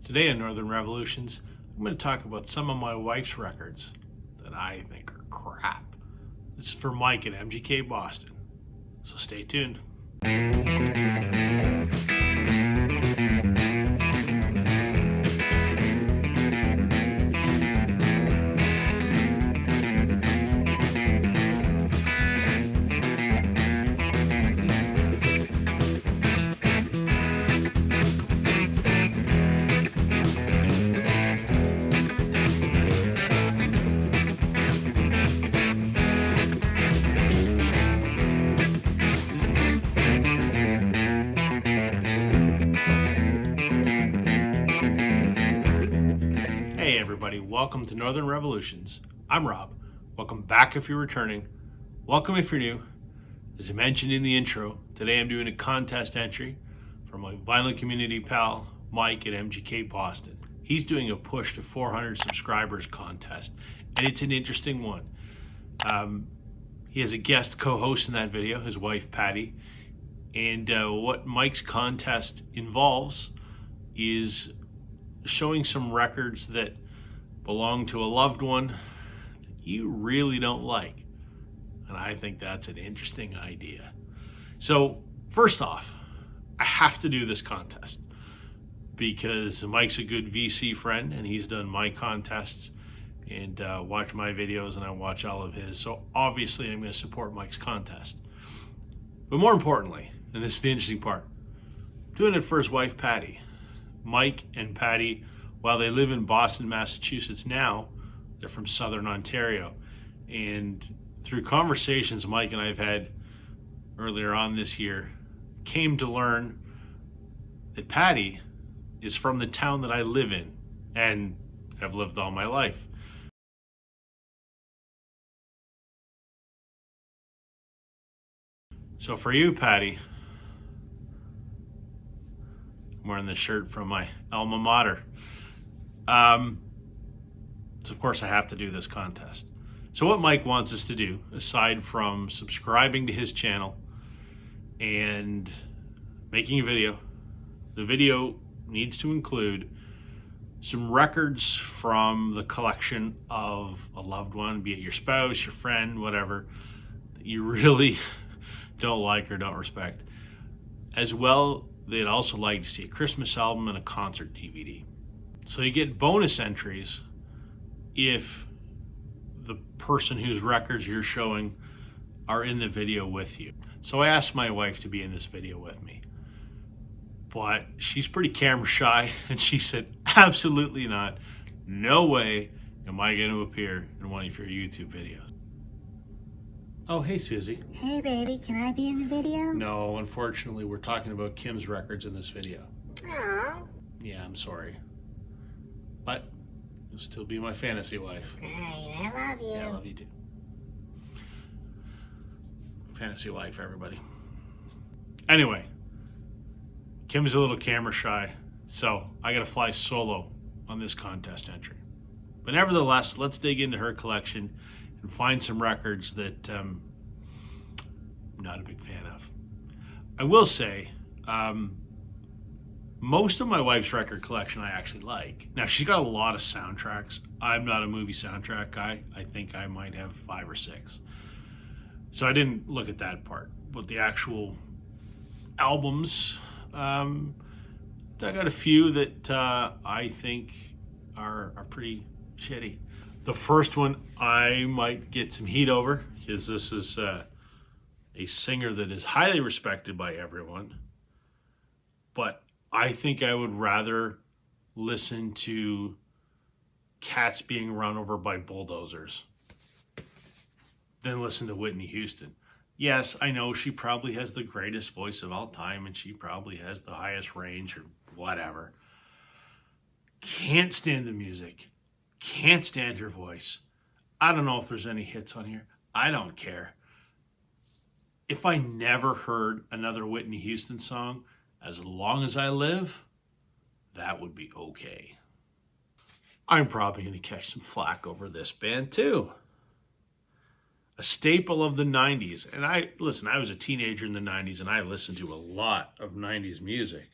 Today on Northern Revolutions, I'm going to talk about some of my wife's records that I think are crap. This is for Mike at MGK Boston, so stay tuned. Hey everybody, welcome to Northern Revolutions. I'm Rob. Welcome back if you're returning. Welcome if you're new. As I mentioned in the intro, today I'm doing a contest entry for my vinyl community pal, Mike at MGK Boston. He's doing a push to 400 subscribers contest, and it's an interesting one. He has a guest co-host in that video, his wife Patty, and what Mike's contest involves is showing some records that belong to a loved one that you really don't like. And I think that's an interesting idea. So first off, I have to do this contest because Mike's a good VC friend and he's done my contests and watched my videos, and I watch all of his. So obviously I'm going to support Mike's contest. But more importantly, and this is the interesting part, I'm doing it for his wife Patty. Mike and Patty, while they live in Boston, Massachusetts now, they're from Southern Ontario. And through conversations Mike and I have had earlier on this year, came to learn that Patty is from the town that I live in and have lived all my life. So for you, Patty, I'm wearing this shirt from my alma mater. So of course I have to do this contest. So what Mike wants us to do, aside from subscribing to his channel and making a video, the video needs to include some records from the collection of a loved one, be it your spouse, your friend, whatever, that you really don't like or don't respect. As well, they'd also like to see a Christmas album and a concert DVD. So you get bonus entries if the person whose records you're showing are in the video with you. So I asked my wife to be in this video with me, but she's pretty camera shy and she said, absolutely not. No way am I going to appear in one of your YouTube videos. Oh, hey, Susie. Hey, baby, can I be in the video? No, unfortunately, we're talking about Kim's records in this video. Aw. Yeah, I'm sorry. But you'll still be my fantasy wife. Alright, I love you. Yeah, I love you too. Fantasy wife, everybody. Anyway, Kim's a little camera shy, so I gotta fly solo on this contest entry. But nevertheless, let's dig into her collection and find some records that I'm not a big fan of. I will say, most of my wife's record collection I actually like. Now, she's got a lot of soundtracks. I'm not a movie soundtrack guy. I think I might have 5 or 6. So I didn't look at that part. But the actual albums, I got a few that I think are pretty shitty. The first one I might get some heat over, because this is a singer that is highly respected by everyone. But I think I would rather listen to cats being run over by bulldozers than listen to Whitney Houston. Yes, I know she probably has the greatest voice of all time and she probably has the highest range or whatever. Can't stand the music. Can't stand her voice. I don't know if there's any hits on here. I don't care. If I never heard another Whitney Houston song, as long as I live, that would be okay. I'm probably going to catch some flack over this band too. A staple of the 90s. And I was a teenager in the 90s and I listened to a lot of 90s music.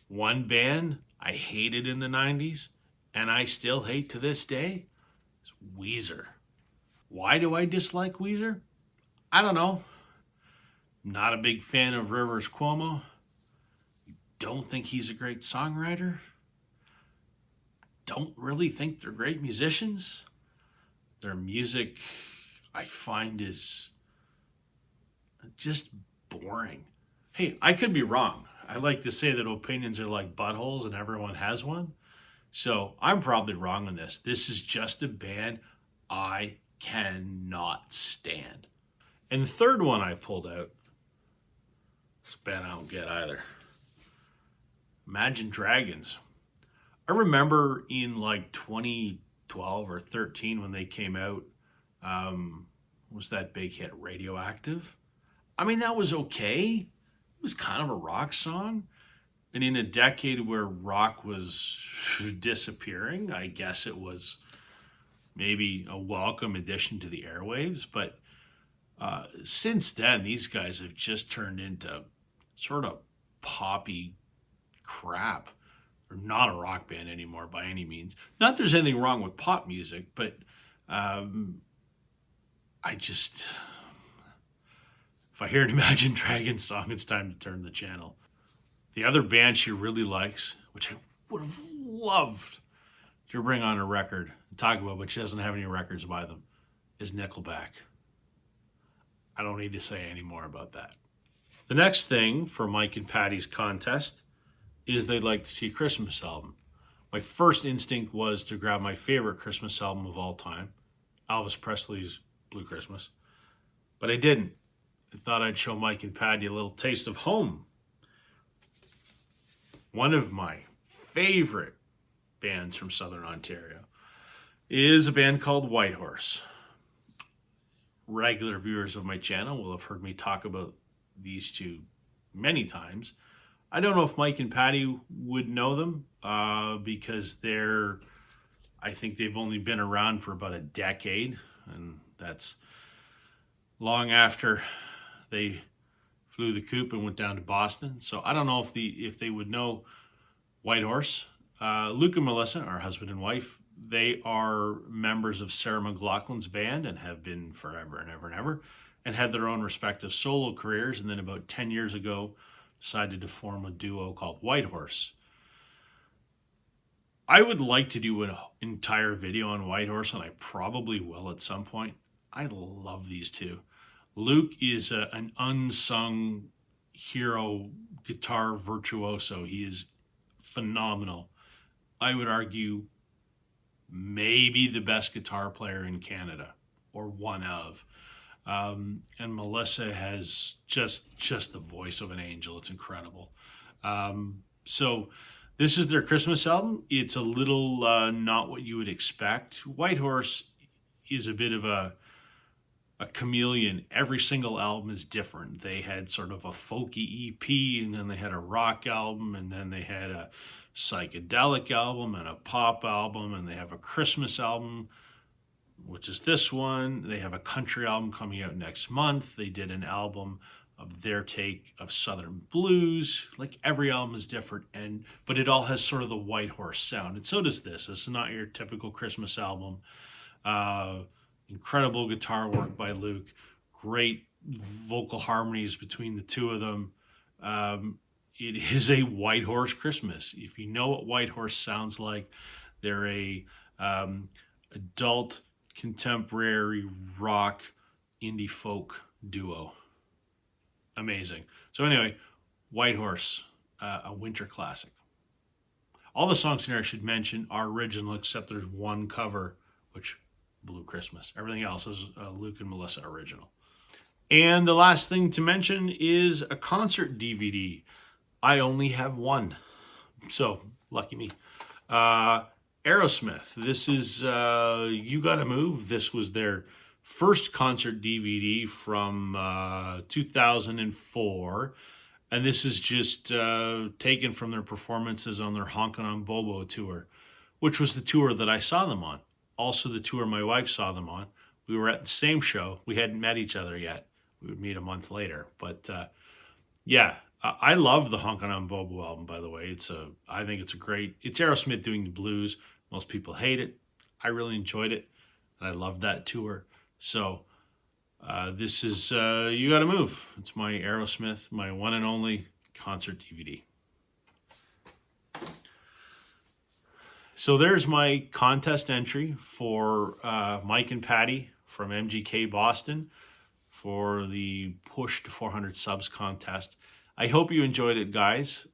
One band I hated in the 90s, and I still hate to this day, is Weezer. Why do I dislike Weezer? I don't know. Not a big fan of Rivers Cuomo. Don't think he's a great songwriter. Don't really think they're great musicians. Their music, I find, is just boring. Hey, I could be wrong. I like to say that opinions are like buttholes and everyone has one. So I'm probably wrong on this. This is just a band I cannot stand. And the third one I pulled out, it's a band I don't get either. Imagine Dragons. I remember in like 2012 or 13 when they came out, was that big hit Radioactive? I mean, that was okay. It was kind of a rock song. And in a decade where rock was disappearing, I guess it was maybe a welcome addition to the airwaves. But since then, these guys have just turned into sort of poppy crap. They're not a rock band anymore by any means. Not that there's anything wrong with pop music, but I just, if I hear an Imagine Dragons song, it's time to turn the channel. The other band she really likes, which I would have loved to bring on a record and talk about, but she doesn't have any records by them, is Nickelback. I don't need to say any more about that. The next thing for Mike and Patty's contest is they'd like to see a Christmas album. My first instinct was to grab my favorite Christmas album of all time, Elvis Presley's Blue Christmas. But I didn't. I thought I'd show Mike and Patty a little taste of home. One of my favorite bands from Southern Ontario is a band called Whitehorse. Regular viewers of my channel will have heard me talk about these two many times. I don't know if Mike and Patty would know them because I think they've only been around for about a decade, and that's long after they flew the coop and went down to Boston. So I don't know if they would know Whitehorse. Luke and Melissa, our husband and wife, they are members of Sarah McLachlan's band and have been forever and ever and ever, and had their own respective solo careers, and then about 10 years ago decided to form a duo called Whitehorse. I would like to do an entire video on Whitehorse, and I probably will at some point. I love these two. Luke is an unsung hero guitar virtuoso. He is phenomenal. I would argue maybe the best guitar player in Canada, or one of. And Melissa has just the voice of an angel. It's incredible. So this is their Christmas album. It's a little not what you would expect. Whitehorse is a bit of a chameleon. Every single album is different. They had sort of a folky EP, and then they had a rock album, and then they had a psychedelic album and a pop album, and they have a Christmas album, which is this one. They have a country album coming out next month. They did an album of their take of Southern blues. Like, every album is different, but it all has sort of the Whitehorse sound, and so does this. This is not your typical Christmas album. Incredible guitar work by Luke. Great vocal harmonies between the two of them. It is a Whitehorse Christmas. If you know what Whitehorse sounds like, they're a adult contemporary rock indie folk duo. Amazing. So anyway, Whitehorse, a winter classic. All the songs here I should mention are original, except there's one cover, which Blue Christmas. Everything else is Luke and Melissa original. And the last thing to mention is a concert DVD. I only have one, so lucky me. Aerosmith. This is You Gotta Move. This was their first concert DVD from 2004. And this is just taken from their performances on their Honkin' on Bobo tour, which was the tour that I saw them on. Also the tour my wife saw them on. We were at the same show. We hadn't met each other yet. We would meet a month later. But yeah, I love the Honkin' on Bobo album, by the way. I think it's a great. It's Aerosmith doing the blues. Most people hate it. I really enjoyed it, and I loved that tour. So this is You Gotta Move. It's my Aerosmith, my one and only concert DVD. So there's my contest entry for Mike and Patty from MGK Boston for the Push to 400 Subs contest. I hope you enjoyed it, guys.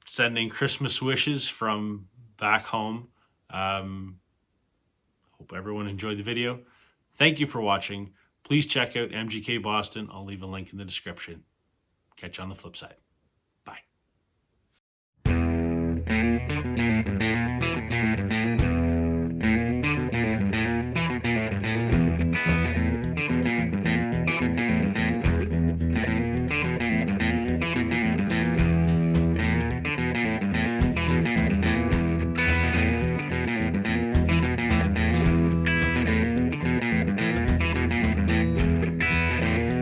Sending Christmas wishes from back home. Hope everyone enjoyed the video. Thank you for watching. Please check out MGK Boston. I'll leave a link in the description. Catch you on the flip side.